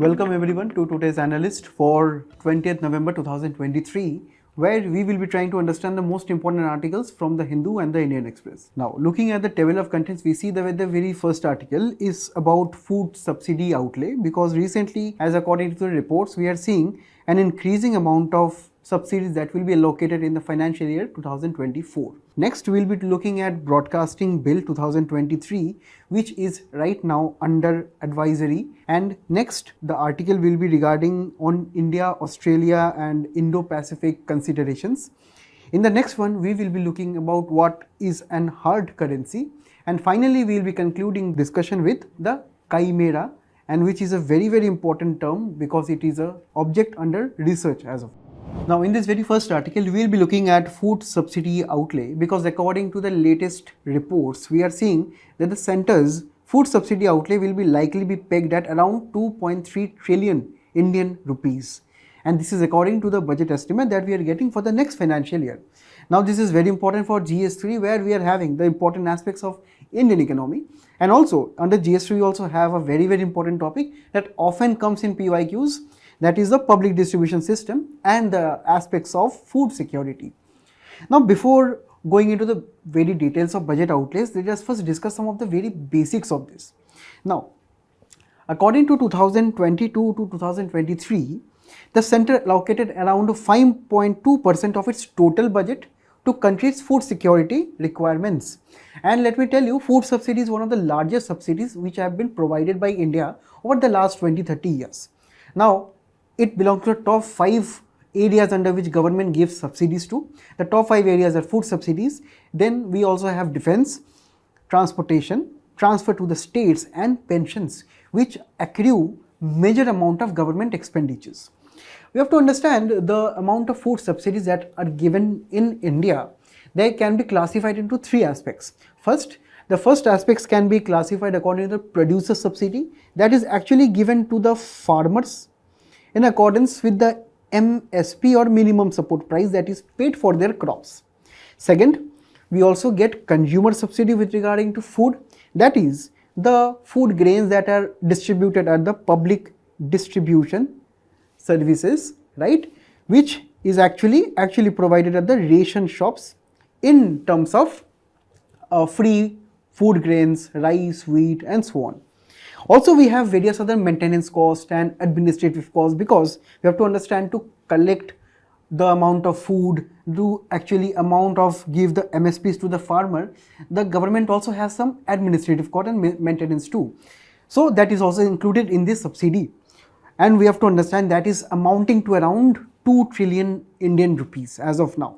Welcome everyone to today's Analyst for 20th November 2023, where we will be trying to understand the most important articles from the Hindu and the Indian Express. Now, looking at the table of contents, we see that the very first article is about food subsidy outlay, because recently, as according to the reports, we are seeing an increasing amount of subsidies that will be allocated in the financial year 2024. Next, we will be looking at Broadcasting Bill 2023, which is right now under advisory. And next, the article will be regarding on India, Australia and Indo-Pacific considerations. In the next one, we will be looking about what is an hard currency. And finally, we will be concluding discussion with the Chimera, and which is a very important term because it is a object under research as of now. In this very first article, we will be looking at food subsidy outlay, because according to the latest reports, we are seeing that the centre's food subsidy outlay will be likely be pegged at around 2.3 trillion Indian rupees. And this is according to the budget estimate that we are getting for the next financial year. Now, this is very important for GS3, where we are having the important aspects of Indian economy. And also under GS3, we also have a very important topic that often comes in PYQs, that is the public distribution system and the aspects of food security. Now, before going into the very details of budget outlays, let us first discuss some of the very basics of this. Now, according to 2022 to 2023, the centre allocated around 5.2% of its total budget to country's food security requirements. And let me tell you, food subsidy is one of the largest subsidies which have been provided by India over the last 20-30 years. Now, it belongs to the top 5 areas under which government gives subsidies to. The top 5 areas are food subsidies. Then we also have defense, transportation, transfer to the states and pensions, which accrue major amount of government expenditures. We have to understand the amount of food subsidies that are given in India. They can be classified into 3 aspects. First, the first aspects can be classified according to the producer subsidy, that is actually given to the farmers in accordance with the MSP or minimum support price that is paid for their crops. Second, we also get consumer subsidy with regarding to food, that is the food grains that are distributed at the public distribution services, right, which is actually provided at the ration shops in terms of free food grains, rice, wheat and so on. Also, we have various other maintenance costs and administrative costs, because we have to understand to collect the amount of food, to actually amount of give the MSPs to the farmer, the government also has some administrative cost and maintenance too. So that is also included in this subsidy. And we have to understand that is amounting to around 2 trillion Indian rupees as of now.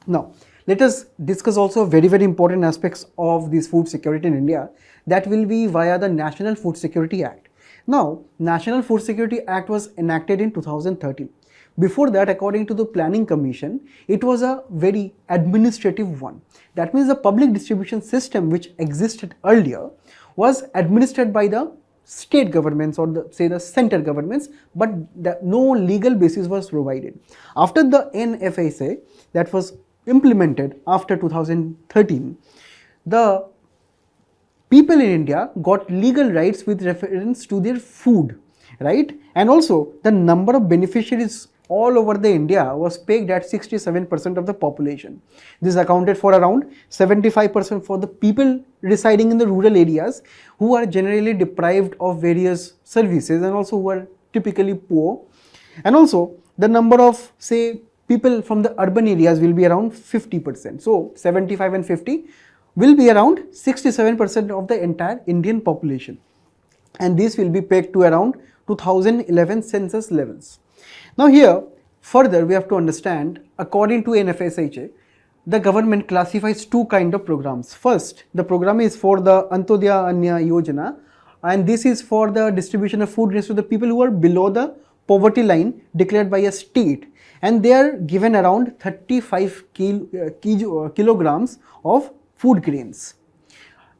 Now, let us discuss also very important aspects of this food security in India, that will be via the National Food Security Act. Now, National Food Security Act was enacted in 2013. Before that, according to the Planning Commission, it was a very administrative one. That means the public distribution system which existed earlier was administered by the state governments or the center governments, but no legal basis was provided. After the NFSA that was implemented after 2013, the people in India got legal rights with reference to their food, right? And also the number of beneficiaries all over the India was pegged at 67% of the population. This accounted for around 75% for the people residing in the rural areas, who are generally deprived of various services and also who are typically poor. And also the number of, say, people from the urban areas will be around 50%. So 75 and 50 will be around 67% of the entire Indian population. And this will be pegged to around 2011 census levels. Now here, further we have to understand, according to NFSHA, the government classifies 2 kind of programs. First, the program is for the Antyodaya Anna Yojana, and this is for the distribution of food grains to the people who are below the poverty line declared by a state, and they are given around 35 kilograms of food grains.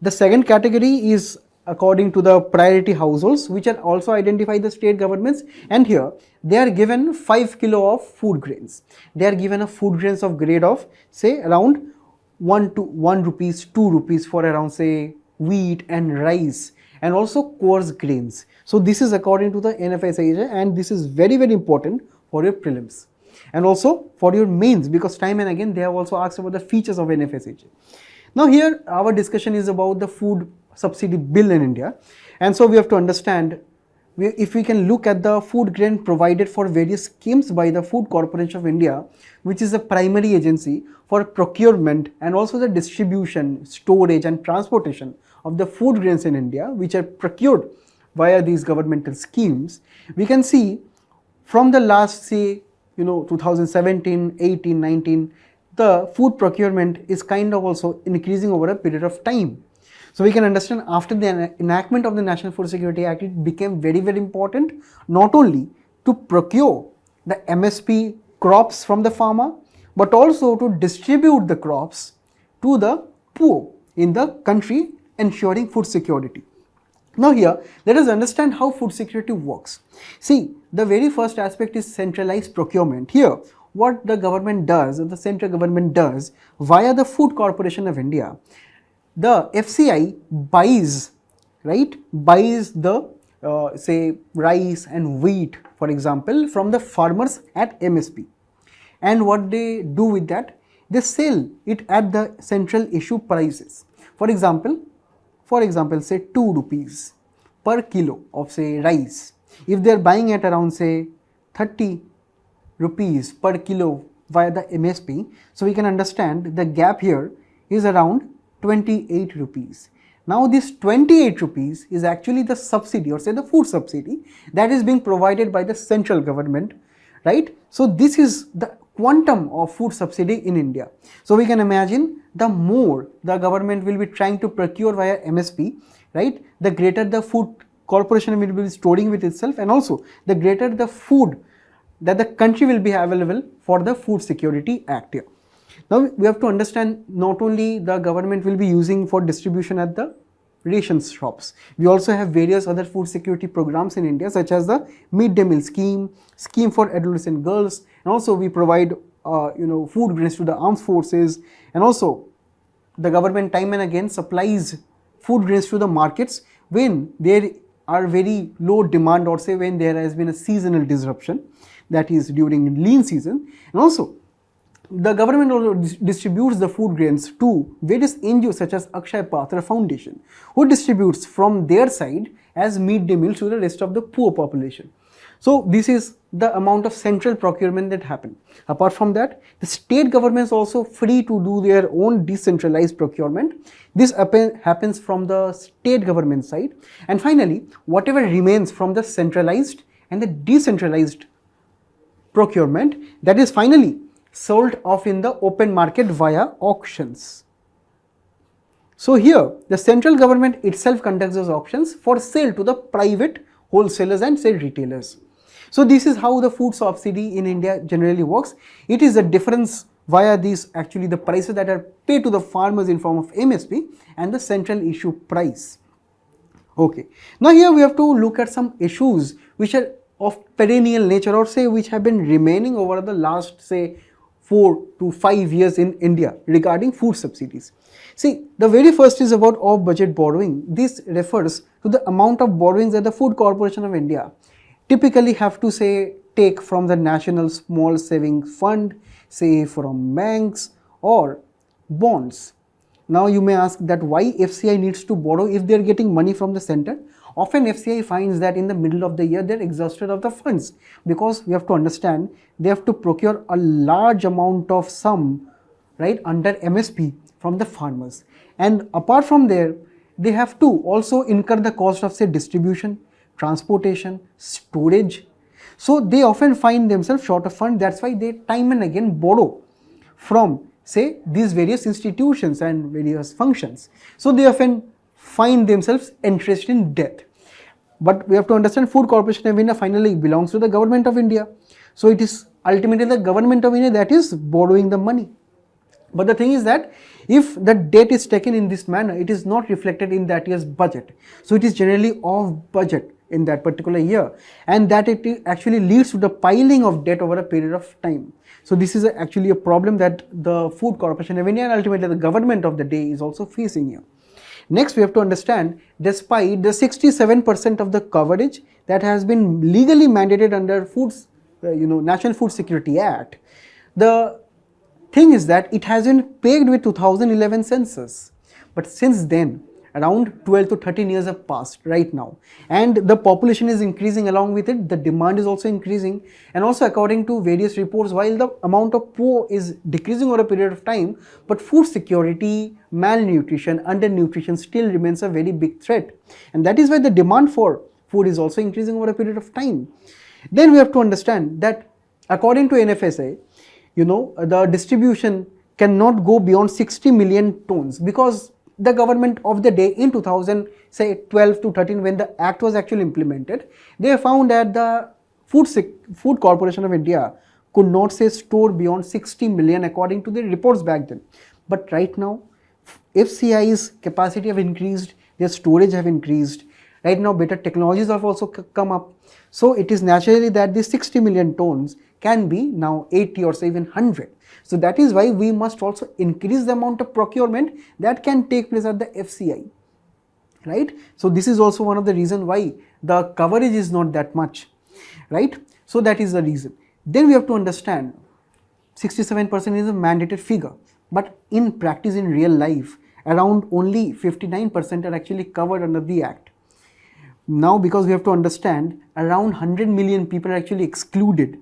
The second category is according to the priority households, which are also identified the state governments, and here they are given 5 kilo of food grains. They are given a food grains of grade of, say, around 1 rupees, 2 rupees for around, say, wheat and rice, and also coarse grains. So this is according to the NFSAJ, and this is very important for your prelims and also for your mains, because time and again they have also asked about the features of NFSAJ. Now here our discussion is about the food subsidy bill in India, and so we have to understand if we can look at the food grain provided for various schemes by the Food Corporation of India, which is the primary agency for procurement and also the distribution, storage and transportation of the food grains in India, which are procured via these governmental schemes. We can see from the last, say, 2017, 18, 19, the food procurement is kind of also increasing over a period of time. So we can understand after the enactment of the National Food Security Act, it became very important not only to procure the MSP crops from the farmer, but also to distribute the crops to the poor in the country, ensuring food security. Now here, let us understand how food security works. See, the very first aspect is centralized procurement. Here, what the government does, the central government does via the Food Corporation of India, the FCI buys the say rice and wheat, for example, from the farmers at MSP. And what they do with that, they sell it at the central issue prices. For example, say 2 rupees per kilo of say rice. If they are buying at around say 30 rupees per kilo via the MSP, so we can understand the gap here is around 28 rupees. Now this 28 rupees is actually the subsidy, or say the food subsidy, that is being provided by the central government, right? So this is the quantum of food subsidy in India. So we can imagine the more the government will be trying to procure via MSP, right, the greater the food corporation will be storing with itself, and also the greater the food that the country will be available for the Food Security Act here. Now we have to understand not only the government will be using for distribution at the ration shops. We also have various other food security programs in India, such as the midday meal scheme for adolescent girls, and also we provide food grains to the armed forces, and also the government time and again supplies food grains to the markets when there are very low demand, or say when there has been a seasonal disruption, that is during lean season. And also the government also distributes the food grains to various NGOs such as Akshay Patra Foundation, who distributes from their side as midday meals to the rest of the poor population. So this is the amount of central procurement that happened. Apart from that, the state governments also free to do their own decentralized procurement. This happens from the state government side. And finally, whatever remains from the centralized and the decentralized procurement, that is finally sold off in the open market via auctions. So here the central government itself conducts those auctions for sale to the private wholesalers and say retailers. So this is how the food subsidy in India generally works. It is a difference via these, actually the prices that are paid to the farmers in form of MSP and the central issue price. Okay, now here we have to look at some issues which are of perennial nature, or say which have been remaining over the last say 4 to 5 years in India regarding food subsidies. See, the very first is about off-budget borrowing. This refers to the amount of borrowings that the Food Corporation of India typically have to say take from the National Small Savings Fund, say from banks or bonds. Now you may ask that why FCI needs to borrow if they are getting money from the center. Often FCI finds that in the middle of the year they are exhausted of the funds, because we have to understand they have to procure a large amount of sum, right, under MSP from the farmers, and apart from there they have to also incur the cost of say distribution, transportation, storage. So they often find themselves short of funds. That's why they time and again borrow from say these various institutions and various functions. So they often find themselves entrenched in debt. But we have to understand Food Corporation of India finally belongs to the government of India. So it is ultimately the government of India that is borrowing the money. But the thing is that if the debt is taken in this manner, it is not reflected in that year's budget. So it is generally off budget in that particular year, and that it actually leads to the piling of debt over a period of time. So this is actually a problem that the Food Corporation of India and ultimately the government of the day is also facing here. Next, we have to understand, despite the 67% of the coverage that has been legally mandated under National Food Security Act, the thing is that it has been pegged with 2011 census. But since then, around 12 to 13 years have passed right now, and the population is increasing along with it, the demand is also increasing, and also according to various reports, while the amount of poor is decreasing over a period of time, but food security, malnutrition, undernutrition still remains a very big threat, and that is why the demand for food is also increasing over a period of time. Then we have to understand that according to NFSA, the distribution cannot go beyond 60 million tons, because the government of the day in 2012 to 13, when the act was actually implemented, they found that the Food Corporation of India could not store beyond 60 million according to the reports back then. But right now, FCI's capacity have increased, their storage have increased. Right now, better technologies have also come up. So it is naturally that the 60 million tons can be now 80 or say even 100. So that is why we must also increase the amount of procurement that can take place at the FCI, right? So this is also one of the reasons why the coverage is not that much, right? So that is the reason. Then we have to understand 67% is a mandated figure, but in practice, in real life, around only 59% are actually covered under the act. Now, because we have to understand, around 100 million people are actually excluded,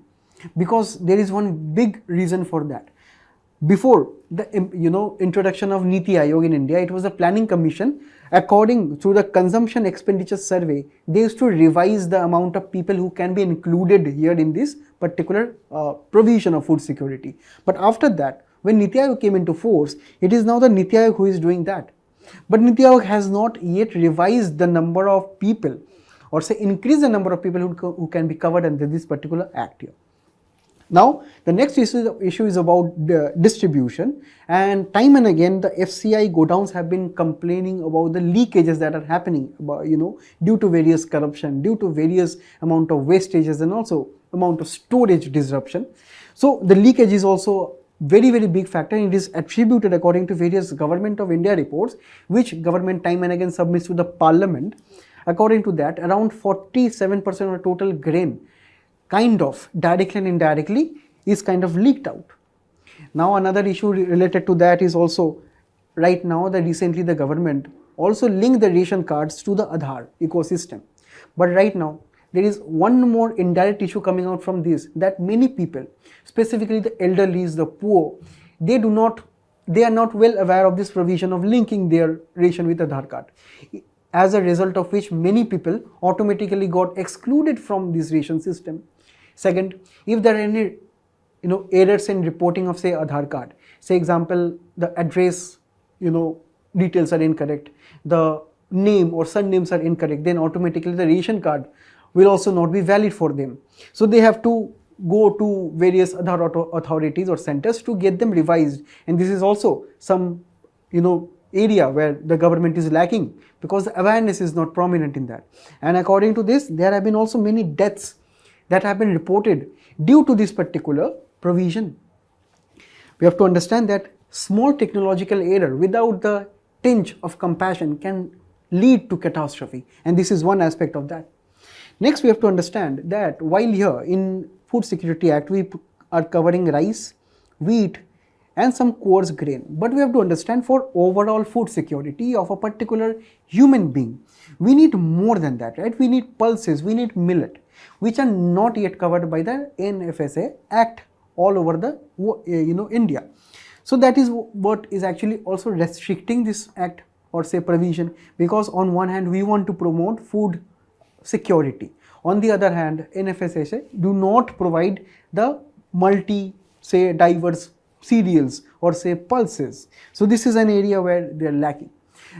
because there is one big reason for that. Before the introduction of Niti Aayog in India, it was a planning commission. According to the consumption expenditure survey, they used to revise the amount of people who can be included here in this particular provision of food security. But after that, when Niti Aayog came into force, it is now the Niti Aayog who is doing that. But Niti Aayog has not yet revised the number of people, or say increase the number of people who can be covered under this particular act here. Now, the next issue is about the distribution, and time and again the FCI godowns have been complaining about the leakages that are happening, due to various corruption, due to various amount of wastages, and also amount of storage disruption. So the leakage is also very, very big factor. It is attributed according to various Government of India reports, which government time and again submits to the parliament. According to that, around 47% of the total grain, kind of directly and indirectly, is kind of leaked out. Now another issue related to that is also, right now recently the government also linked the ration cards to the Aadhaar ecosystem. But right now there is one more indirect issue coming out from this, that many people, specifically the elderly, the poor, they are not well aware of this provision of linking their ration with Aadhaar card. As a result of which many people automatically got excluded from this ration system. Second, if there are any errors in reporting of say Aadhaar card, say example the address details are incorrect, the name or surnames are incorrect, then automatically the ration card will also not be valid for them. So they have to go to various Aadhaar authorities or centers to get them revised, and this is also some area where the government is lacking, because the awareness is not prominent in that. And according to this, there have been also many deaths that have been reported due to this particular provision. We have to understand that small technological error without the tinge of compassion can lead to catastrophe, and this is one aspect of that. Next, we have to understand that while here in Food Security Act we are covering rice, wheat and some coarse grain, but we have to understand, for overall food security of a particular human being, we need more than that, right? We need pulses, we need millet, which are not yet covered by the NFSA Act all over the India. So that is what is actually also restricting this act or say provision, because on one hand we want to promote food security, on the other hand NFSA do not provide the diverse cereals or say pulses. So this is an area where they are lacking.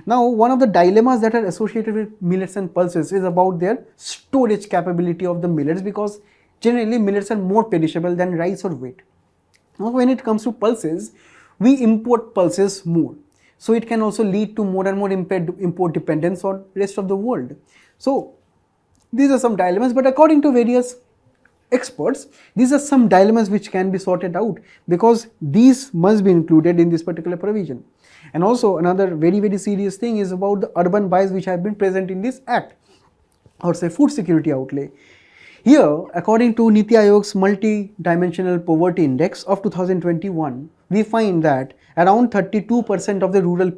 Now, one of the dilemmas that are associated with millets and pulses is about their storage capability of the millets, because generally millets are more perishable than rice or wheat. Now, when it comes to pulses, we import pulses more, so it can also lead to more and more import dependence on rest of the world. So these are some dilemmas, but according to various experts, these are some dilemmas which can be sorted out, because these must be included in this particular provision. And also another very serious thing is about the urban bias which have been present in this act, or say food security outlay. Here, according to Niti Aayog's multi-dimensional poverty index of 2021, we find that around 32% of the rural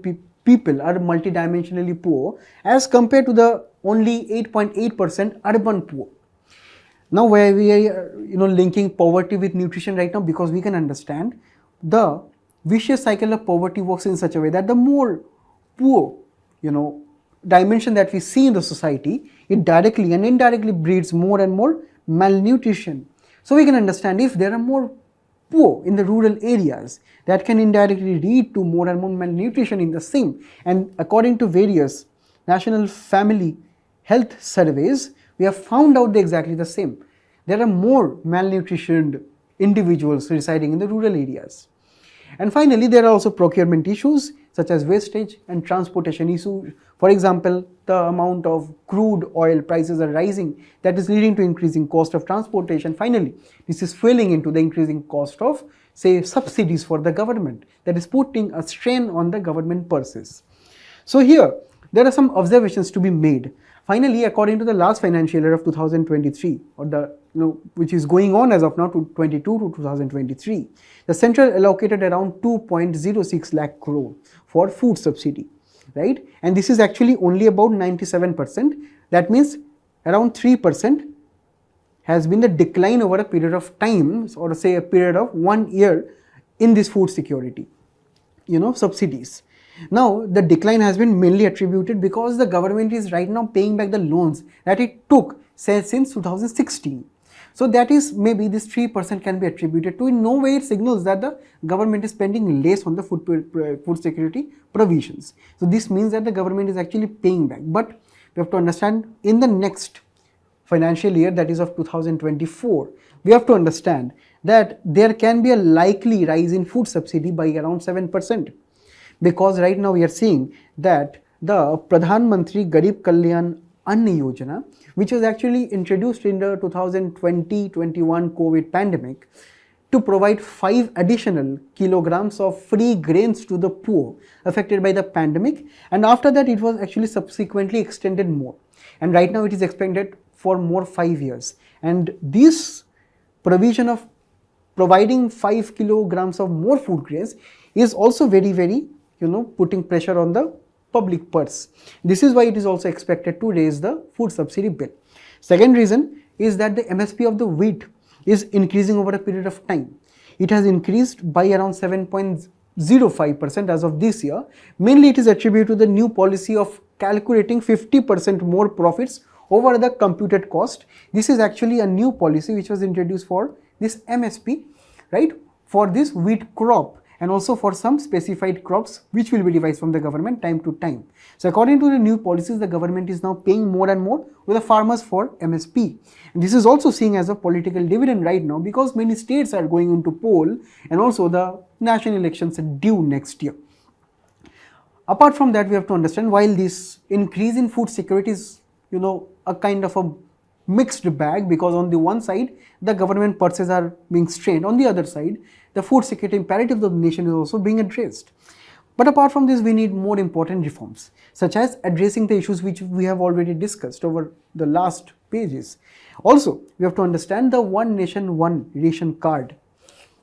people are multidimensionally poor as compared to the only 8.8% urban poor. Now, where we are linking poverty with nutrition right now, because we can understand the vicious cycle of poverty works in such a way that the more poor dimension that we see in the society, it directly and indirectly breeds more and more malnutrition. So we can understand if there are more poor in the rural areas, that can indirectly lead to more and more malnutrition in the same. And according to various national family health surveys, we have found out exactly the same. There are more malnutritioned individuals residing in the rural areas. And finally, there are also procurement issues such as wastage and transportation issues. For example, the amount of crude oil prices are rising, that is leading to increasing cost of transportation. Finally, this is fueling into the increasing cost of, say, subsidies for the government, that is putting a strain on the government purses. So here, there are some observations to be made. Finally, according to the last financial year of 2023, or the which is going on as of now to 22 to 2023, the central allocated around 2.06 lakh crore for food subsidy, right? And this is actually only about 97%. That means around 3% has been the decline over a period of time, or say a period of 1 year in this food security, subsidies. Now, the decline has been mainly attributed because the government is right now paying back the loans that it took, say, since 2016. So that is, maybe this 3% can be attributed to. In no way it signals that the government is spending less on the food security provisions. So this means that the government is actually paying back. But we have to understand, in the next financial year, that is of 2024, we have to understand that there can be a likely rise in food subsidy by around 7%. Because right now we are seeing that the Pradhan Mantri Garib Kalyan Anna Yojana, which was actually introduced in the 2020-21 COVID pandemic to provide 5 additional kilograms of free grains to the poor affected by the pandemic, and after that it was actually subsequently extended more, and right now it is expanded for more 5 years. And this provision of providing 5 kilograms of more food grains is also very putting pressure on the public purse. This is why it is also expected to raise the food subsidy bill. Second reason is that the MSP of the wheat is increasing over a period of time. It has increased by around 7.05% as of this year. Mainly it is attributed to the new policy of calculating 50% more profits over the computed cost. This is actually a new policy which was introduced for this MSP, right, for this wheat crop, and also for some specified crops which will be devised from the government time to time. So according to the new policies, the government is now paying more and more to the farmers for MSP. And this is also seen as a political dividend right now, because many states are going into poll, and also the national elections are due next year. Apart from that, we have to understand, while this increase in food security is a kind of a mixed bag, because on the one side the government purses are being strained, on the other side the food security imperative of the nation is also being addressed. But apart from this, we need more important reforms, such as addressing the issues which we have already discussed over the last pages. Also, we have to understand the One Nation One Ration card,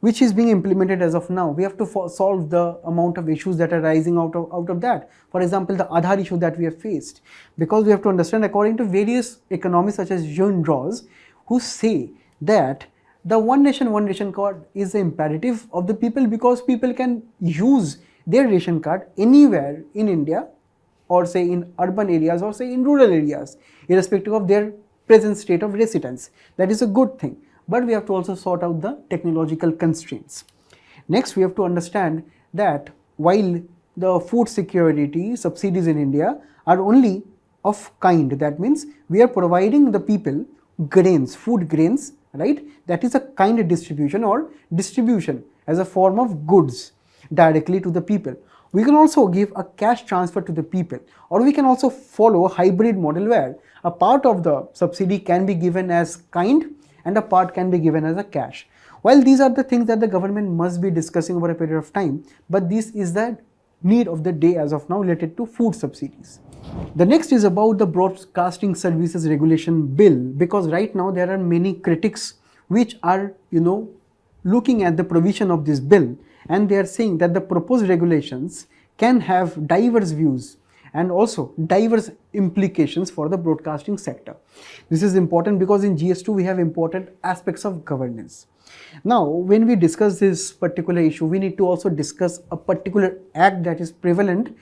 which is being implemented as of now. We have to solve the amount of issues that are rising out of that. For example, the Aadhaar issue that we have faced, because we have to understand, according to various economists such as John Rawls, who say that the One Nation One Ration card is the imperative of the people, because people can use their ration card anywhere in India, or say in urban areas, or say in rural areas, irrespective of their present state of residence. That is a good thing. But we have to also sort out the technological constraints. Next, we have to understand that while the food security subsidies in India are only of kind, that means we are providing the people grains, food grains, right? That is a kind of distribution, or distribution as a form of goods directly to the people. We can also give a cash transfer to the people, or we can also follow a hybrid model where a part of the subsidy can be given as kind and a part can be given as a cash. While these are the things that the government must be discussing over a period of time, but this is the need of the day as of now related to food subsidies. The next is about the Broadcasting Services Regulation Bill, because right now there are many critics which are, looking at the provision of this bill, and they are saying that the proposed regulations can have diverse views and also diverse implications for the broadcasting sector. This is important because in GS2 we have important aspects of governance. Now, when we discuss this particular issue, we need to also discuss a particular act that is prevalent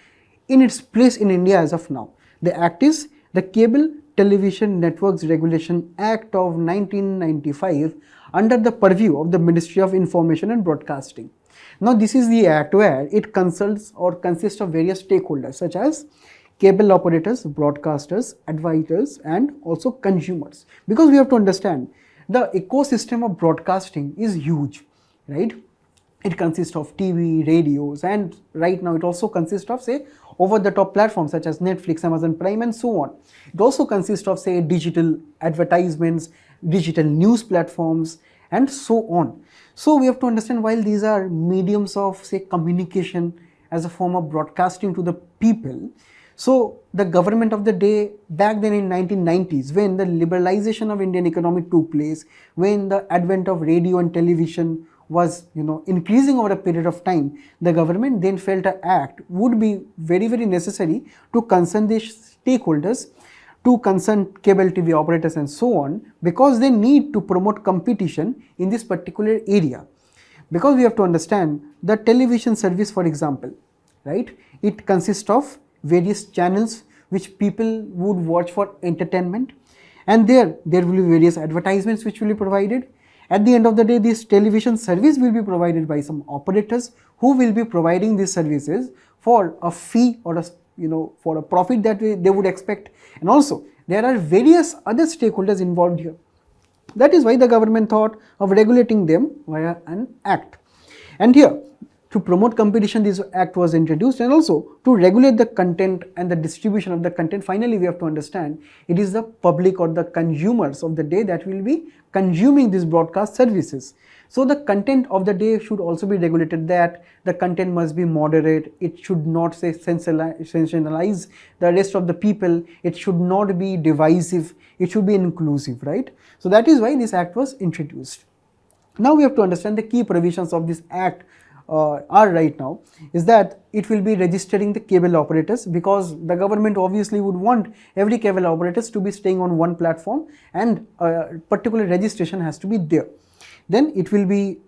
in its place in India as of now. The act is the Cable Television Networks Regulation Act of 1995 under the purview of the Ministry of Information and Broadcasting. Now, this is the act where it consults or consists of various stakeholders such as cable operators, broadcasters, advisors, and also consumers. Because we have to understand the ecosystem of broadcasting is huge, right? It consists of TV, radios, and right now it also consists of, say, over-the-top platforms such as Netflix, Amazon Prime, and so on. It also consists of, say, digital advertisements, digital news platforms, and so on. So we have to understand, while these are mediums of, say, communication as a form of broadcasting to the people, so the government of the day back then in 1990s, when the liberalization of Indian economy took place, when the advent of radio and television was increasing over a period of time, the government then felt an act would be very, very necessary to concern the stakeholders, to concern cable TV operators and so on, because they need to promote competition in this particular area. Because we have to understand the television service, for example, right? It consists of various channels which people would watch for entertainment, and there will be various advertisements which will be provided. At the end of the day, this television service will be provided by some operators who will be providing these services for a fee or for a profit that they would expect. And also there are various other stakeholders involved here. That is why the government thought of regulating them via an act. And here, to promote competition, this act was introduced, and also to regulate the content and the distribution of the content. Finally, we have to understand it is the public or the consumers of the day that will be consuming these broadcast services. So the content of the day should also be regulated, that the content must be moderate, it should not, say, sensationalize the rest of the people, it should not be divisive, it should be inclusive, right? So that is why this act was introduced. Now we have to understand the key provisions of this act are right now is that it will be registering the cable operators, because the government obviously would want every cable operators to be staying on one platform, and a particular registration has to be there. Then it will be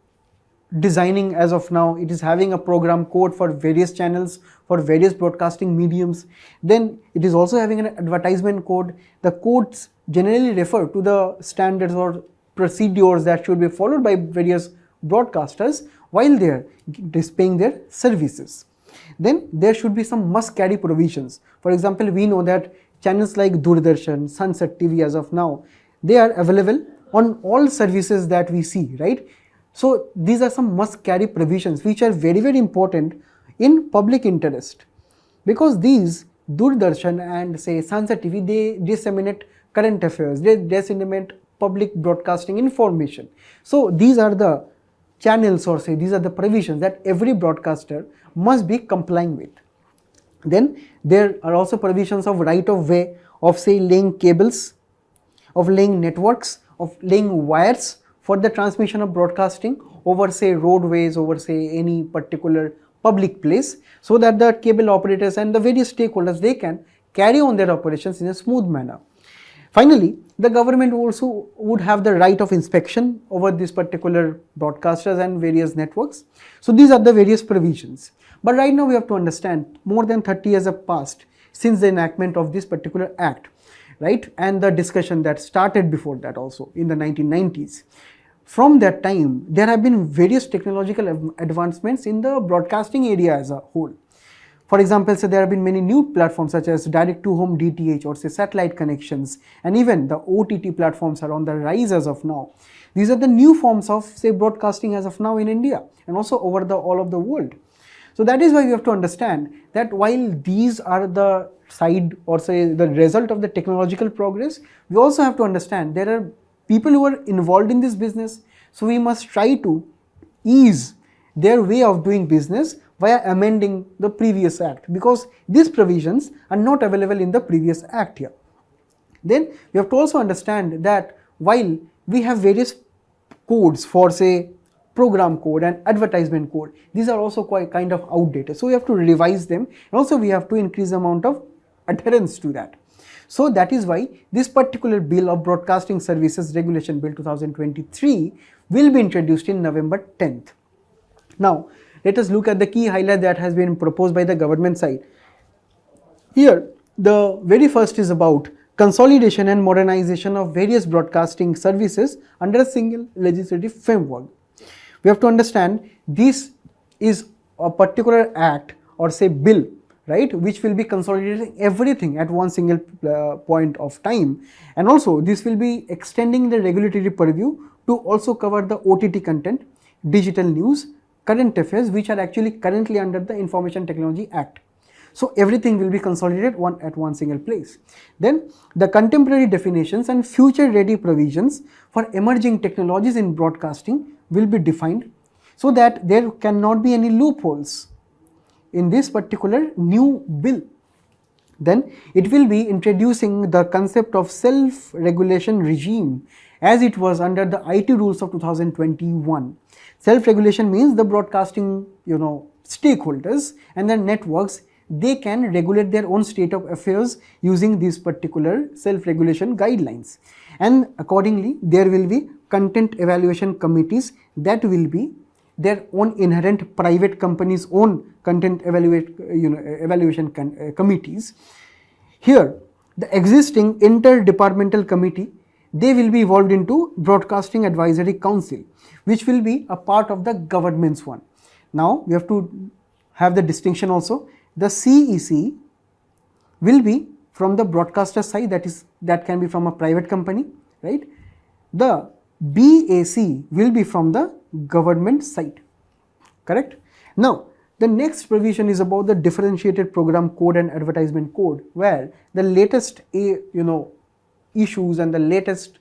designing, as of now it is having a program code for various channels, for various broadcasting mediums. Then it is also having an advertisement code. The codes generally refer to the standards or procedures that should be followed by various broadcasters while they are displaying their services. Then there should be some must carry provisions. For example, we know that channels like Doordarshan, Sunset TV as of now, they are available on all services that we see, right? So these are some must carry provisions which are very, very important in public interest, because these Doordarshan and, say, Sunset TV, they disseminate current affairs, they disseminate public broadcasting information. So these are the channels, or say these are the provisions that every broadcaster must be complying with. Then there are also provisions of right of way, of, say, laying cables, of laying networks, of laying wires for the transmission of broadcasting over, say, roadways, over, say, any particular public place, so that the cable operators and the various stakeholders, they can carry on their operations in a smooth manner. Finally, the government also would have the right of inspection over these particular broadcasters and various networks. So these are the various provisions. But right now we have to understand, more than 30 years have passed since the enactment of this particular act, right? And the discussion that started before that also in the 1990s. From that time, there have been various technological advancements in the broadcasting area as a whole. For example, say there have been many new platforms such as direct-to-home DTH, or, say, satellite connections, and even the OTT platforms are on the rise as of now. These are the new forms of, say, broadcasting as of now in India and also over all of the world. So that is why we have to understand that while these are the side, or, say, the result of the technological progress, we also have to understand there are people who are involved in this business. So we must try to ease their way of doing business via amending the previous act, because these provisions are not available in the previous act here. Then we have to also understand that while we have various codes for, say, program code and advertisement code, these are also quite kind of outdated, so we have to revise them, and also we have to increase the amount of adherence to that. So that is why this particular bill of Broadcasting Services Regulation Bill 2023 will be introduced in November 10th. Now let us look at the key highlight that has been proposed by the government side. Here the very first is about consolidation and modernization of various broadcasting services under a single legislative framework. We have to understand this is a particular act or say bill, right, which will be consolidating everything at one single point of time, and also this will be extending the regulatory purview to also cover the OTT content, digital news, current affairs, which are actually currently under the Information Technology Act. So everything will be consolidated at one single place. Then the contemporary definitions and future ready provisions for emerging technologies in broadcasting will be defined, so that there cannot be any loopholes in this particular new bill. Then it will be introducing the concept of self-regulation regime as it was under the IT rules of 2021. Self-regulation means the broadcasting stakeholders and the networks, they can regulate their own state of affairs using these particular self-regulation guidelines, and accordingly there will be content evaluation committees that will be their own inherent private companies' own content evaluation committees. Here the existing interdepartmental committee, they will be evolved into Broadcasting Advisory Council, which will be a part of the government's one. Now we have to have the distinction also. The CEC will be from the broadcaster side, that can be from a private company, right? The BAC will be from the government side, correct? Now the next provision is about the differentiated program code and advertisement code, where the latest issues and the latest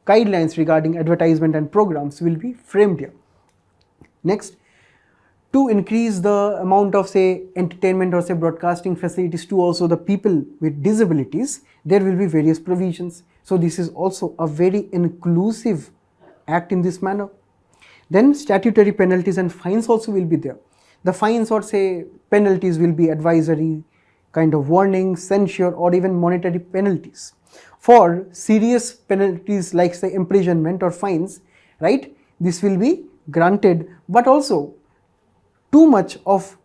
guidelines regarding advertisement and programs will be framed here. Next, to increase the amount of say entertainment or say broadcasting facilities to also the people with disabilities, there will be various provisions. So this is also a very inclusive act in this manner. Then statutory penalties and fines also will be there. The fines or say penalties will be advisory, kind of warning, censure, or even monetary penalties. For serious penalties like say imprisonment or fines, right, this will be granted, but also too much of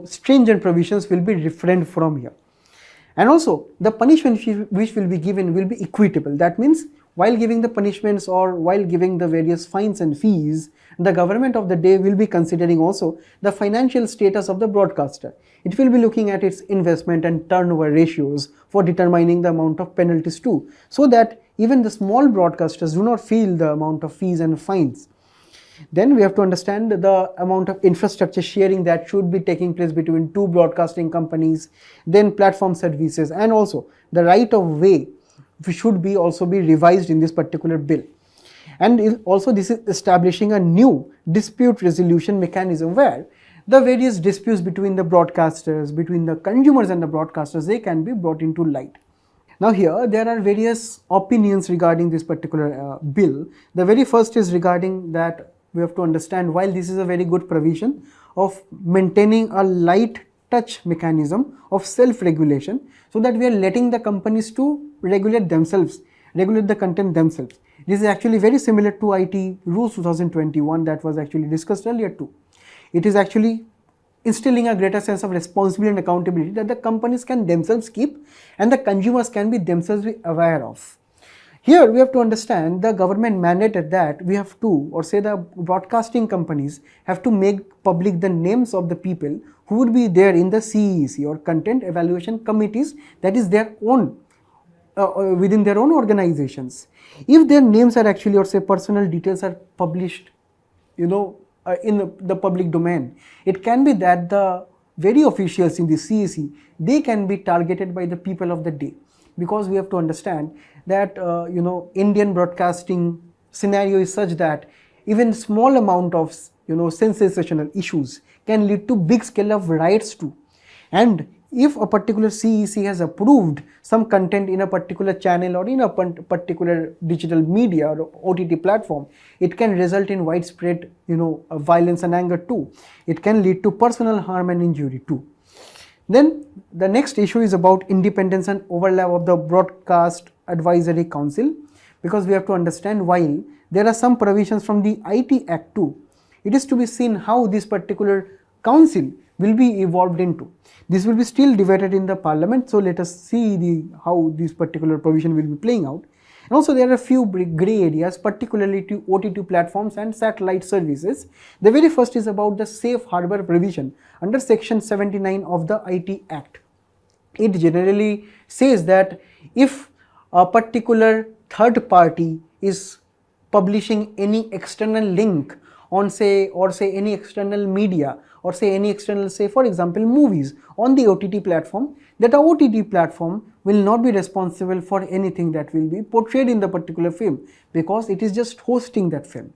stringent provisions will be refrained from here. And also the punishment which will be given will be equitable. That means while giving the punishments or while giving the various fines and fees, the government of the day will be considering also the financial status of the broadcaster. It will be looking at its investment and turnover ratios for determining the amount of penalties too, so that even the small broadcasters do not feel the amount of fees and fines. Then we have to understand the amount of infrastructure sharing that should be taking place between two broadcasting companies, then platform services, and also the right of way should be also be revised in this particular bill. And also this is establishing a new dispute resolution mechanism where the various disputes between the broadcasters, between the consumers and the broadcasters, they can be brought into light. Now here there are various opinions regarding this particular bill. The very first is regarding that we have to understand, while this is a very good provision of maintaining a light touch mechanism of self-regulation, so that we are letting the companies to regulate themselves, regulate the content themselves. This is actually very similar to IT rules 2021 that was actually discussed earlier too. It is actually instilling a greater sense of responsibility and accountability that the companies can themselves keep and the consumers can be themselves be aware of. Here we have to understand the government mandated that we have to, or say the broadcasting companies have to make public the names of the people who would be there in the CEC or content evaluation committees, that is their own within their own organizations. If their names are actually, or say personal details are published in the public domain, it can be that the very officials in the CEC, they can be targeted by the people of the day, because we have to understand that Indian broadcasting scenario is such that even small amount of sensational issues can lead to big scale of riots too. And if a particular CEC has approved some content in a particular channel or in a particular digital media or OTT platform, it can result in widespread, violence and anger too. It can lead to personal harm and injury too. Then the next issue is about independence and overlap of the Broadcast Advisory Council, because we have to understand while there are some provisions from the IT Act too, it is to be seen how this particular council will be evolved into. This will be still debated in the parliament, so let us see how this particular provision will be playing out. And also there are a few grey areas, particularly to OTT platforms and satellite services. The very first is about the safe harbor provision under section 79 of the IT Act. It generally says that if a particular third party is publishing any external link on say any external media or say any external, say for example movies on the OTT platform, that a OTT platform will not be responsible for anything that will be portrayed in the particular film, because it is just hosting that film.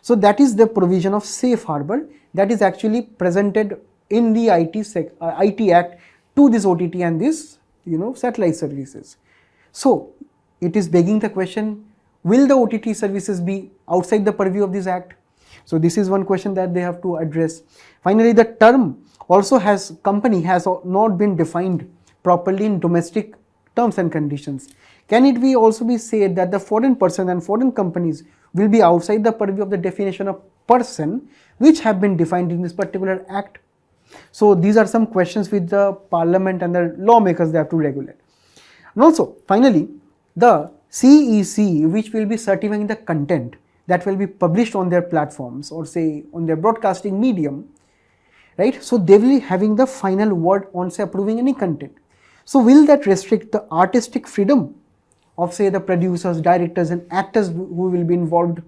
So that is the provision of safe harbor that is actually presented in the IT Act to this OTT and this satellite services. So it is begging the question, will the OTT services be outside the purview of this act? So this is one question that they have to address. Finally, the term also company has not been defined properly in domestic terms and conditions. Can it be also be said that the foreign person and foreign companies will be outside the purview of the definition of person which have been defined in this particular act? So these are some questions which the parliament and the lawmakers they have to regulate. And also finally, the CEC which will be certifying the content that will be published on their platforms or say on their broadcasting medium, right? So they will be having the final word on say approving any content. So will that restrict the artistic freedom of say the producers, directors and actors who will be involved?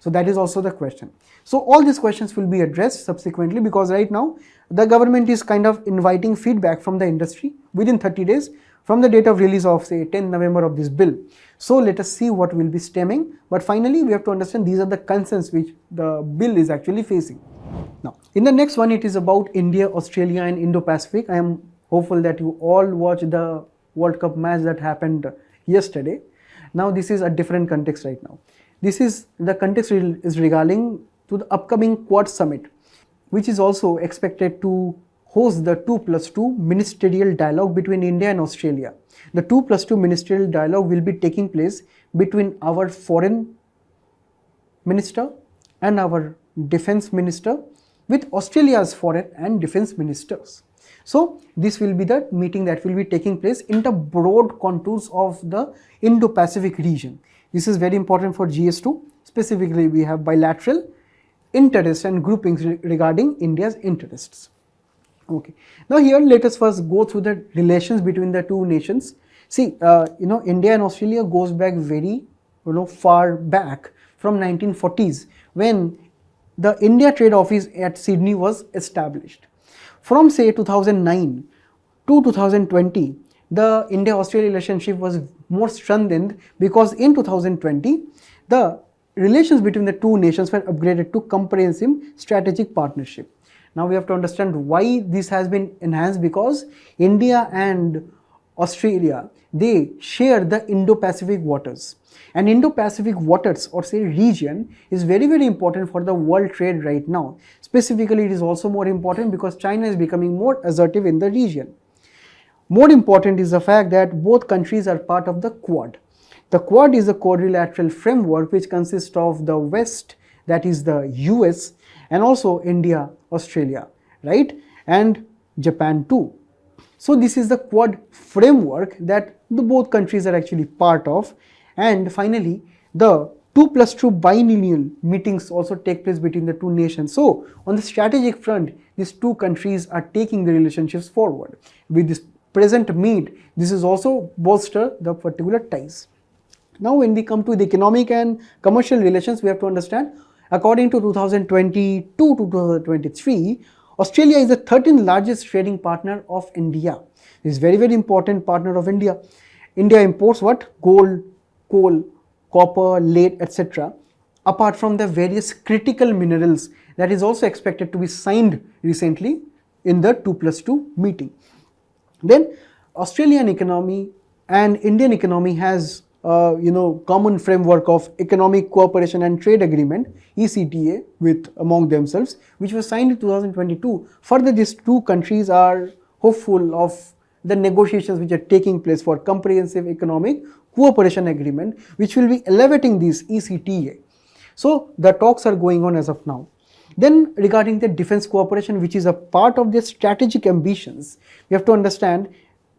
So that is also the question. So all these questions will be addressed subsequently, because right now the government is kind of inviting feedback from the industry within 30 days from the date of release of say 10 November of this bill. So let us see what will be stemming, but finally we have to understand these are the concerns which the bill is actually facing. Now in the next one, it is about India, Australia and Indo-Pacific. I am hopeful that you all watched the World Cup match that happened yesterday. Now this is a different context right now. This is the context is regarding to the upcoming Quad Summit, which is also expected to host the 2+2 ministerial dialogue between India and Australia. The 2+2 ministerial dialogue will be taking place between our foreign minister and our defense minister with Australia's foreign and defense ministers. So this will be the meeting that will be taking place in the broad contours of the Indo-Pacific region. This is very important for GS2. Specifically, we have bilateral interests and groupings regarding India's interests. Okay. Now here let us first go through the relations between the two nations. See, India and Australia goes back very far back from 1940s when the India Trade Office at Sydney was established. From say 2009 to 2020, the India-Australia relationship was more strengthened because in 2020, the relations between the two nations were upgraded to comprehensive strategic partnership. Now we have to understand why this has been enhanced, because India and Australia, they share the Indo-Pacific waters, and Indo-Pacific waters or say region is very important for the world trade right now. Specifically, it is also more important because China is becoming more assertive in the region. More important is the fact that both countries are part of the Quad. The Quad is a quadrilateral framework which consists of the West, that is the US, and also India, Australia, right, and Japan too. So this is the Quad framework that the both countries are actually part of. And finally, the 2+2 biennial meetings also take place between the two nations. So on the strategic front, these two countries are taking the relationships forward. With this present meet, this is also bolster the particular ties. Now when we come to the economic and commercial relations, we have to understand, according to 2022 to 2023, Australia is the 13th largest trading partner of India. It is very important partner of India. India imports what? Gold, coal, copper, lead, etc. apart from the various critical minerals that is also expected to be signed recently in the 2+2 meeting. Then Australian economy and Indian economy has common framework of economic cooperation and trade agreement, ECTA, with among themselves, which was signed in 2022. Further, these two countries are hopeful of the negotiations which are taking place for comprehensive economic cooperation agreement, which will be elevating this ECTA. So the talks are going on as of now. Then regarding the defense cooperation, which is a part of their strategic ambitions, we have to understand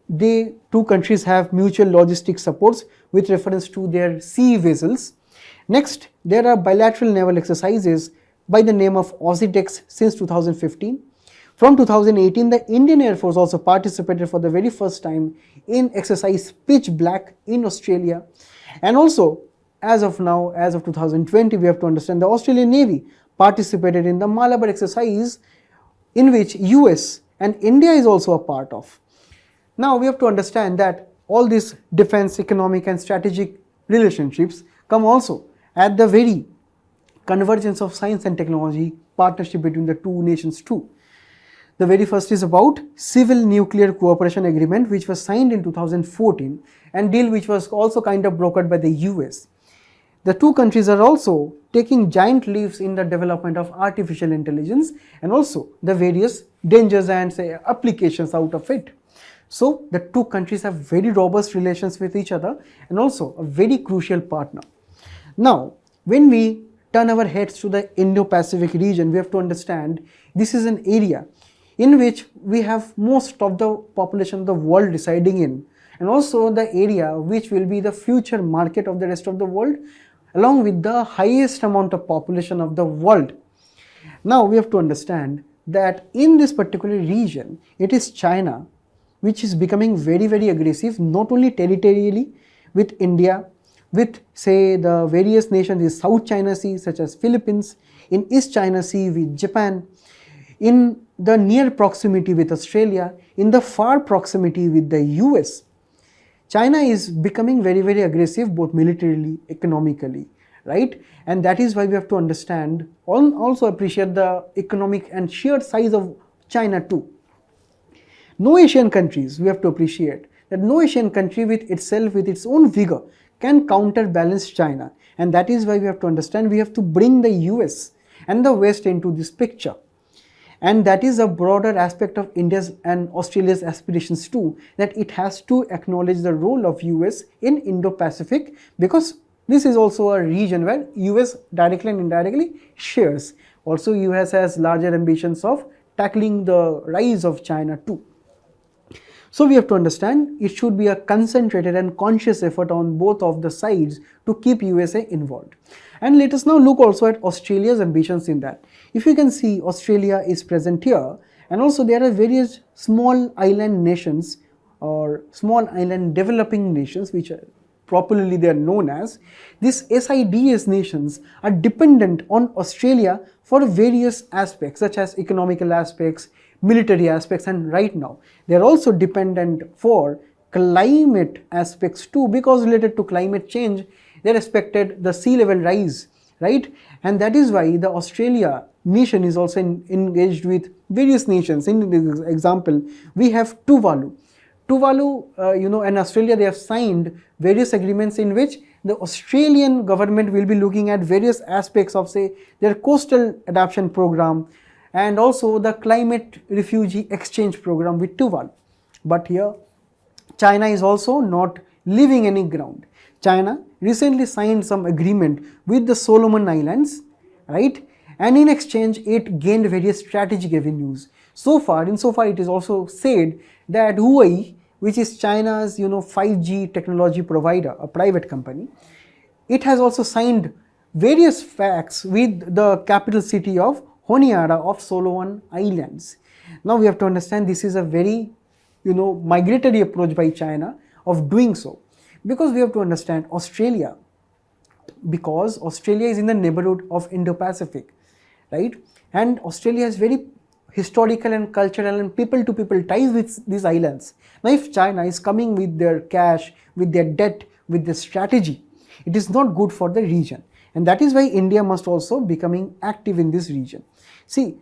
the two countries have mutual logistic supports with reference to their sea vessels. Next, there are bilateral naval exercises by the name of AUSSIEDEX since 2015. From 2018, the Indian Air Force also participated for the very first time in exercise Pitch Black in Australia. And also, as of now, as of 2020, we have to understand the Australian Navy participated in the Malabar exercise, in which US and India is also a part of. Now we have to understand that all these defense, economic and strategic relationships come also at the very convergence of science and technology partnership between the two nations too. The very first is about Civil Nuclear Cooperation Agreement, which was signed in 2014, and deal which was also kind of brokered by the US. The two countries are also taking giant leaps in the development of artificial intelligence and also the various dangers and applications out of it. So the two countries have very robust relations with each other and also a very crucial partner. Now, when we turn our heads to the Indo-Pacific region, we have to understand this is an area in which we have most of the population of the world residing in, and also the area which will be the future market of the rest of the world, along with the highest amount of population of the world. Now we have to understand that in this particular region, it is China which is becoming very, very aggressive, not only territorially with India, with say the various nations in South China Sea such as Philippines, in East China Sea with Japan, in the near proximity with Australia, in the far proximity with the US. China is becoming very, very aggressive both militarily, economically, right? And that is why we have to understand, also appreciate the economic and sheer size of China too. No Asian countries, we have to appreciate that no Asian country with itself, with its own vigor, can counterbalance China. And that is why we have to understand we have to bring the US and the West into this picture. And that is a broader aspect of India's and Australia's aspirations too, that it has to acknowledge the role of US in Indo-Pacific, because this is also a region where US directly and indirectly shares. Also, US has larger ambitions of tackling the rise of China too. So we have to understand it should be a concentrated and conscious effort on both of the sides to keep USA involved. And let us now look also at Australia's ambitions in that. If you can see, Australia is present here, and also there are various small island nations or small island developing nations, which are popularly they are known as. These SIDS nations are dependent on Australia for various aspects such as economical aspects, military aspects, and right now they are also dependent for climate aspects too, because related to climate change they are expected the sea level rise, right? And that is why the Australia nation is also engaged with various nations. In this example, we have Tuvalu. And Australia, they have signed various agreements in which the Australian government will be looking at various aspects of say their coastal adaptation program and also the climate refugee exchange program with Tuvalu. But here China is also not leaving any ground. China recently signed some agreement with the Solomon Islands, right? And in exchange it gained various strategic avenues. Insofar it is also said that Huawei, which is China's 5G technology provider, a private company, it has also signed various facts with the capital city of Honiara of Solomon Islands. Now we have to understand this is a very migratory approach by China of doing so, because we have to understand Australia, because Australia is in the neighborhood of Indo-Pacific, right? And Australia has very historical and cultural and people-to-people ties with these islands. Now if China is coming with their cash, with their debt, with their strategy, it is not good for the region. And that is why India must also becoming active in this region. See,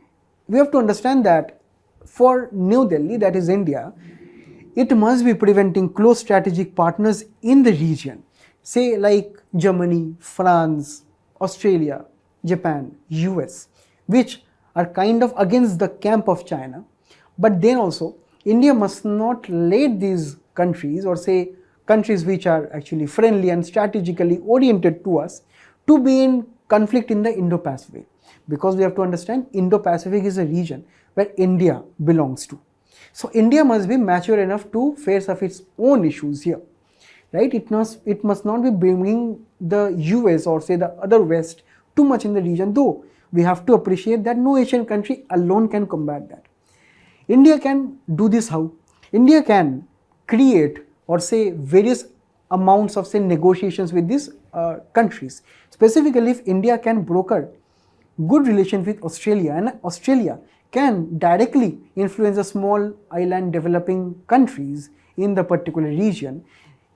we have to understand that for New Delhi, that is India, it must be preventing close strategic partners in the region, say like Germany, France, Australia, Japan, US, which are kind of against the camp of China. But then also, India must not let these countries, or say countries which are actually friendly and strategically oriented to us, to be in conflict in the Indo-Pacific. Because we have to understand, Indo-Pacific is a region where India belongs to. So India must be mature enough to face of its own issues here, right? It must not be bringing the US or say the other West too much in the region, though we have to appreciate that no Asian country alone can combat that. India can do this how? India can create or say various amounts of say negotiations with these countries. Specifically, if India can broker good relations with Australia, and Australia can directly influence the small island developing countries in the particular region,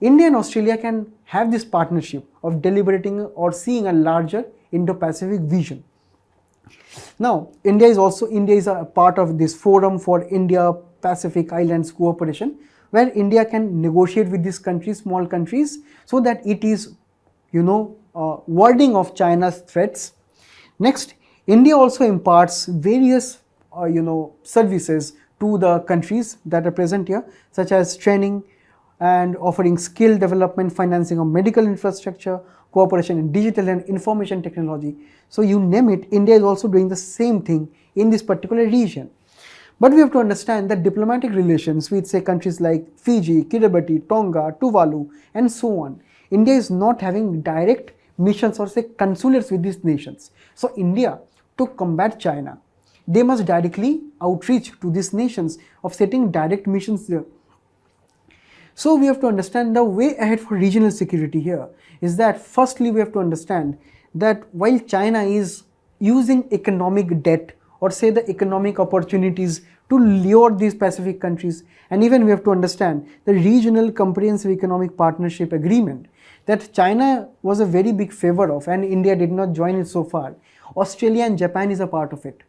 India and Australia can have this partnership of deliberating or seeing a larger Indo-Pacific vision. Now, India is a part of this forum for India-Pacific Islands cooperation, where India can negotiate with these countries, small countries, so that it is, warding off China's threats. Next, India also imparts various services to the countries that are present here, such as training and offering skill development, financing of medical infrastructure, cooperation in digital and information technology. So you name it, India is also doing the same thing in this particular region. But we have to understand that diplomatic relations with say countries like Fiji, Kiribati, Tonga, Tuvalu and so on, India is not having direct missions or say consulates with these nations. So India, to combat China, they must directly outreach to these nations of setting direct missions there. So we have to understand the way ahead for regional security here is that firstly we have to understand that while China is using economic debt or say the economic opportunities to lure these Pacific countries, and even we have to understand the regional comprehensive economic partnership agreement that China was a very big favor of and India did not join it so far. Australia and Japan is a part of it.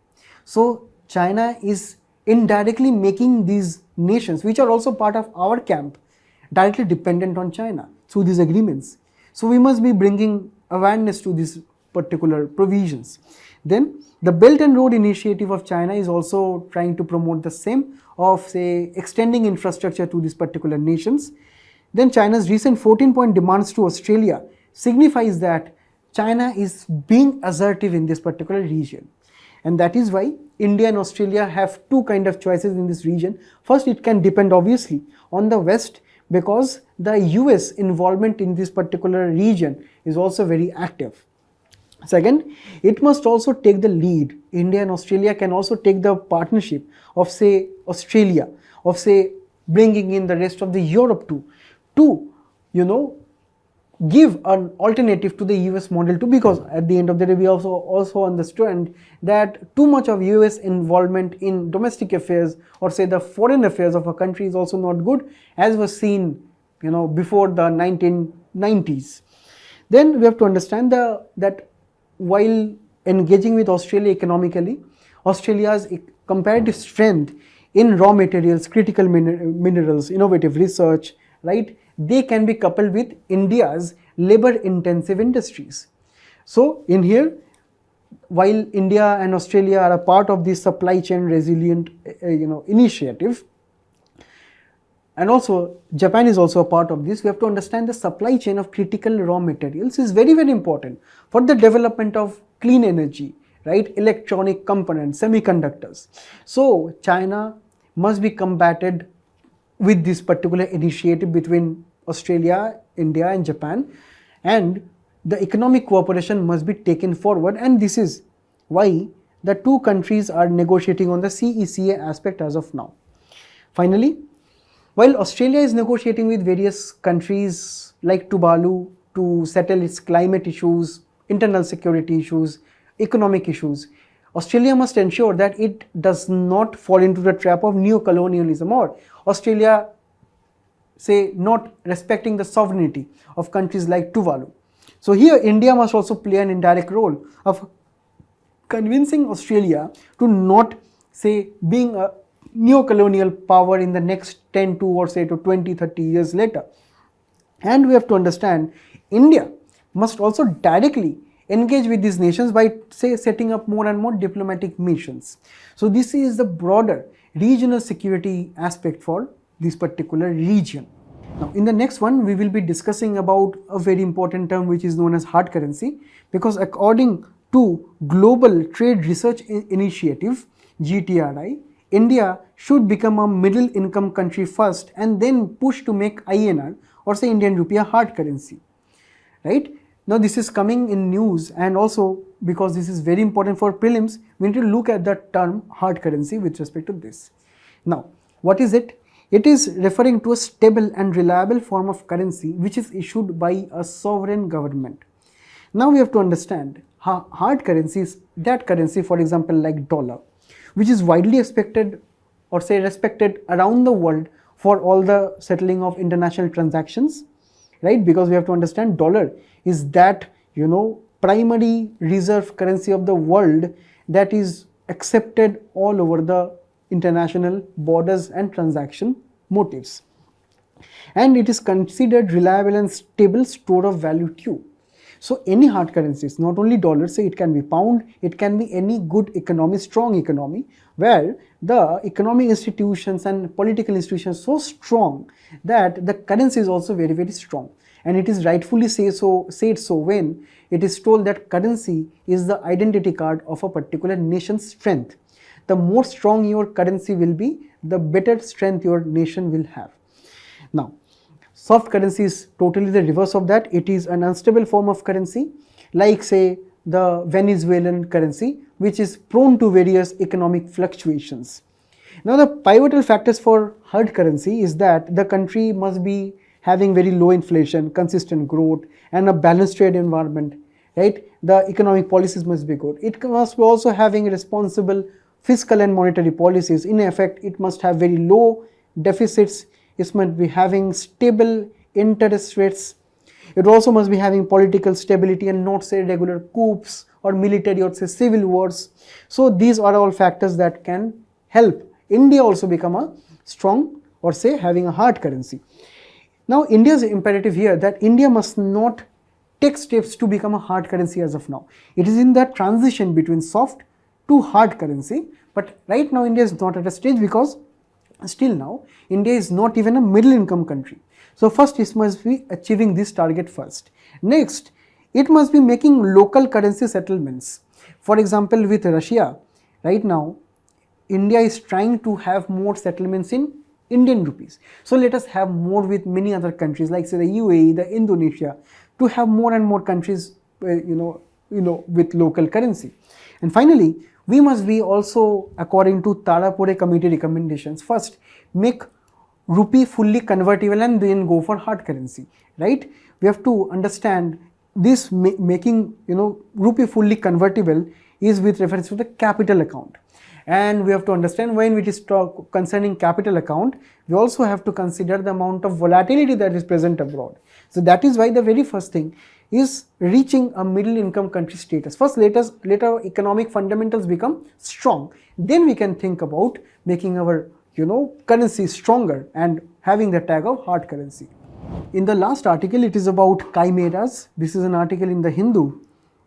So China is indirectly making these nations, which are also part of our camp, directly dependent on China through these agreements. So we must be bringing awareness to these particular provisions. Then the Belt and Road Initiative of China is also trying to promote the same of say extending infrastructure to these particular nations. Then China's recent 14-point demands to Australia signifies that China is being assertive in this particular region. And that is why India and Australia have two kind of choices in this region. First, it can depend obviously on the West, because the US involvement in this particular region is also very active. Second, it must also take the lead. India and Australia can also take the partnership of say Australia, of say bringing in the rest of the Europe to give an alternative to the US model too, because at the end of the day we also understand that too much of US involvement in domestic affairs or say the foreign affairs of a country is also not good, as was seen before the 1990s. Then we have to understand that while engaging with Australia economically, Australia's comparative strength in raw materials, critical minerals, innovative research, right, they can be coupled with India's labor-intensive industries. So in here, while India and Australia are a part of this supply chain resilient initiative, and also Japan is also a part of this, we have to understand the supply chain of critical raw materials is very, very important for the development of clean energy, right, electronic components, semiconductors. So China must be combated with this particular initiative between Australia, India and Japan, and the economic cooperation must be taken forward, and this is why the two countries are negotiating on the CECA aspect as of now. Finally, while Australia is negotiating with various countries like Tuvalu to settle its climate issues, internal security issues, economic issues, Australia must ensure that it does not fall into the trap of neo-colonialism or Australia say not respecting the sovereignty of countries like Tuvalu. So here India must also play an indirect role of convincing Australia to not say being a neo-colonial power in the next 10 to or say to 20, 30 years later. And we have to understand India must also directly engage with these nations by say setting up more and more diplomatic missions. So this is the broader regional security aspect for this particular region. Now in the next one we will be discussing about a very important term which is known as hard currency, because according to Global Trade Research Initiative GTRI, India should become a middle income country first and then push to make INR or say Indian rupee a hard currency, right? Now this is coming in news, and also because this is very important for prelims, we need to look at the term hard currency with respect to this. Now what is it? It is referring to a stable and reliable form of currency which is issued by a sovereign government. Now we have to understand how hard currency is that currency, for example like dollar, which is widely expected or say respected around the world for all the settling of international transactions, right? Because we have to understand dollar is that primary reserve currency of the world that is accepted all over the international borders and transaction motives, and it is considered reliable and stable store of value too. So any hard currencies, not only dollars, say it can be pound, it can be any good economy, strong economy, where the economic institutions and political institutions so strong that the currency is also very, very strong. And it is rightfully said so when it is told that currency is the identity card of a particular nation's strength. The more strong your currency will be, the better strength your nation will have. Now, soft currency is totally the reverse of that. It is an unstable form of currency, like say the Venezuelan currency, which is prone to various economic fluctuations. Now the pivotal factors for hard currency is that the country must be having very low inflation, consistent growth, and a balanced trade environment, right? The economic policies must be good. It must be also having responsible fiscal and monetary policies. In effect, it must have very low deficits. It must be having stable interest rates. It also must be having political stability and not say regular coups or military or say civil wars. So these are all factors that can help India also become a strong or say having a hard currency. Now India's imperative here that India must not take steps to become a hard currency as of now. It is in that transition between soft to hard currency, but right now India is not at a stage because still now India is not even a middle income country. So first it must be achieving this target first. Next, it must be making local currency settlements. For example, with Russia, right now India is trying to have more settlements in Indian rupees. So let us have more with many other countries like say the UAE, the Indonesia, to have more and more countries with local currency. And finally, we must be also, according to Tarapore committee recommendations, first make rupee fully convertible and then go for hard currency, right? We have to understand this making rupee fully convertible is with reference to the capital account. And we have to understand when it is concerning capital account, we also have to consider the amount of volatility that is present abroad. So that is why the very first thing is reaching a middle income country status. First, let our economic fundamentals become strong. Then we can think about making our currency stronger and having the tag of hard currency. In the last article, it is about chimeras. This is an article in the Hindu,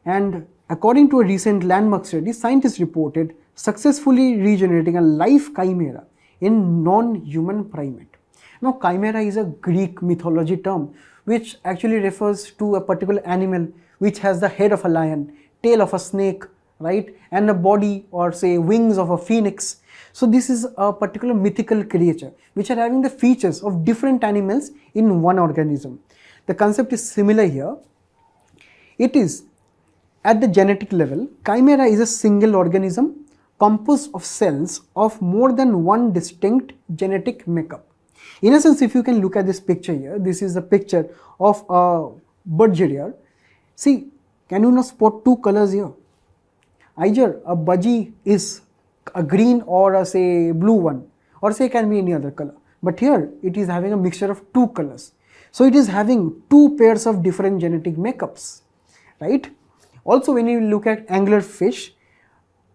and according to a recent landmark study, scientists reported successfully regenerating a live chimera in non-human primate. Now chimera is a Greek mythology term which actually refers to a particular animal which has the head of a lion, tail of a snake, right, and a body or say wings of a phoenix. So this is a particular mythical creature which are having the features of different animals in one organism. The concept is similar here. It is at the genetic level, chimera is a single organism composed of cells of more than one distinct genetic makeup. In a sense, if you can look at this picture here, this is a picture of a budgeria. See, can you not spot two colors here? Either a budgie is a green or a say blue one, or say can be any other color. But here it is having a mixture of two colors. So it is having two pairs of different genetic makeups, right? Also, when you look at anglerfish,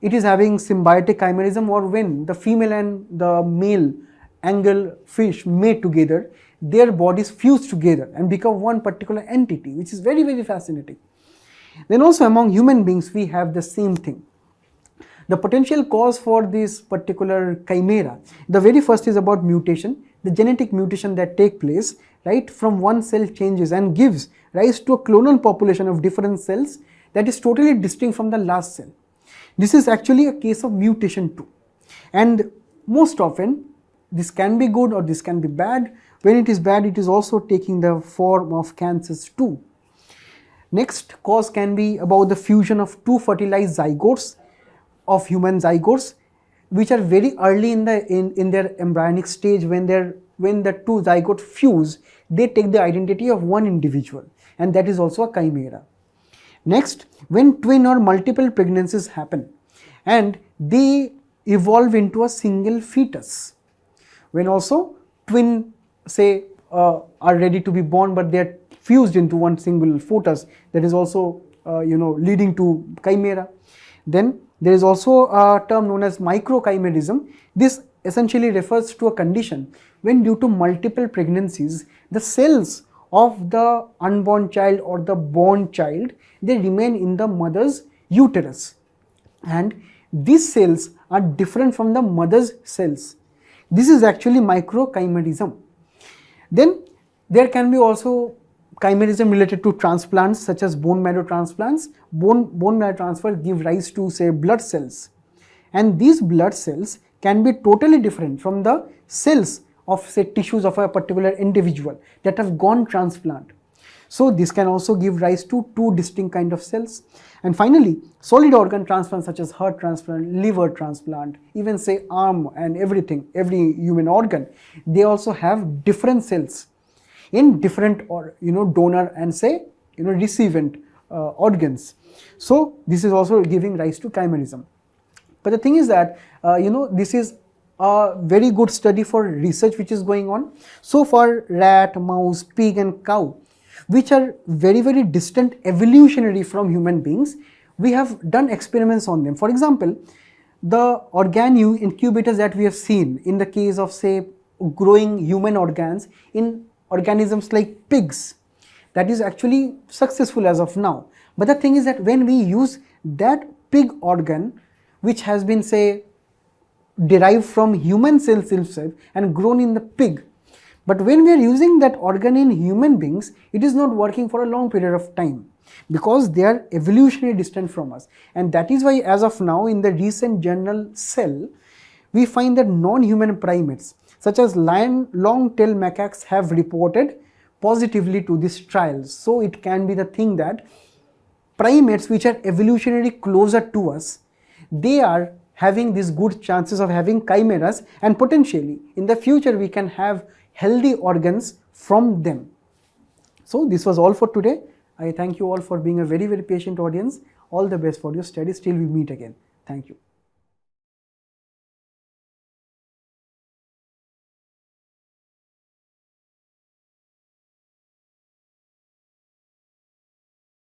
it is having symbiotic chimerism, or when the female and the male anglerfish mate together, their bodies fuse together and become one particular entity, which is very, very fascinating. Then also among human beings, we have the same thing. The potential cause for this particular chimera, the very first is about mutation, the genetic mutation that take place, right, from one cell changes and gives rise to a clonal population of different cells that is totally distinct from the last cell. This is actually a case of mutation too. And most often, this can be good or this can be bad. When it is bad, it is also taking the form of cancers too. Next cause can be about the fusion of two fertilized zygotes of human zygotes, which are very early in their embryonic stage. When the two zygotes fuse, they take the identity of one individual, and that is also a chimera. Next, when twin or multiple pregnancies happen and they evolve into a single fetus. When also twin say are ready to be born, but they are fused into one single fetus, that is also leading to chimera. Then there is also a term known as microchimerism. This essentially refers to a condition when, due to multiple pregnancies, the cells of the unborn child or the born child, they remain in the mother's uterus, and these cells are different from the mother's cells. This is actually microchimerism. Then there can be also chimerism related to transplants, such as bone marrow transplants. Bone marrow transfer give rise to, say, blood cells, and these blood cells can be totally different from the cells of, say, tissues of a particular individual that have gone transplant. So this can also give rise to two distinct kind of cells. And finally, solid organ transplants such as heart transplant, liver transplant, even say arm and everything, every human organ, they also have different cells in different donor and say recipient organs. So this is also giving rise to chimerism. But the thing is that this is a very good study for research which is going on. So far, rat, mouse, pig and cow, which are very, very distant evolutionary from human beings, we have done experiments on them. For example, the organ incubators that we have seen in the case of, say, growing human organs in organisms like pigs, that is actually successful as of now. But the thing is that when we use that pig organ, which has been, say, derived from human cells itself and grown in the pig, but when we are using that organ in human beings, it is not working for a long period of time because they are evolutionarily distant from us. And that is why, as of now, in the recent journal Cell, we find that non-human primates such as lion long-tailed macaques have reported positively to these trials. So it can be the thing that primates which are evolutionarily closer to us, they are having these good chances of having chimeras, and potentially in the future we can have healthy organs from them. So this was all for today. I thank you all for being a very, very patient audience. All the best for your studies till we meet again. Thank you.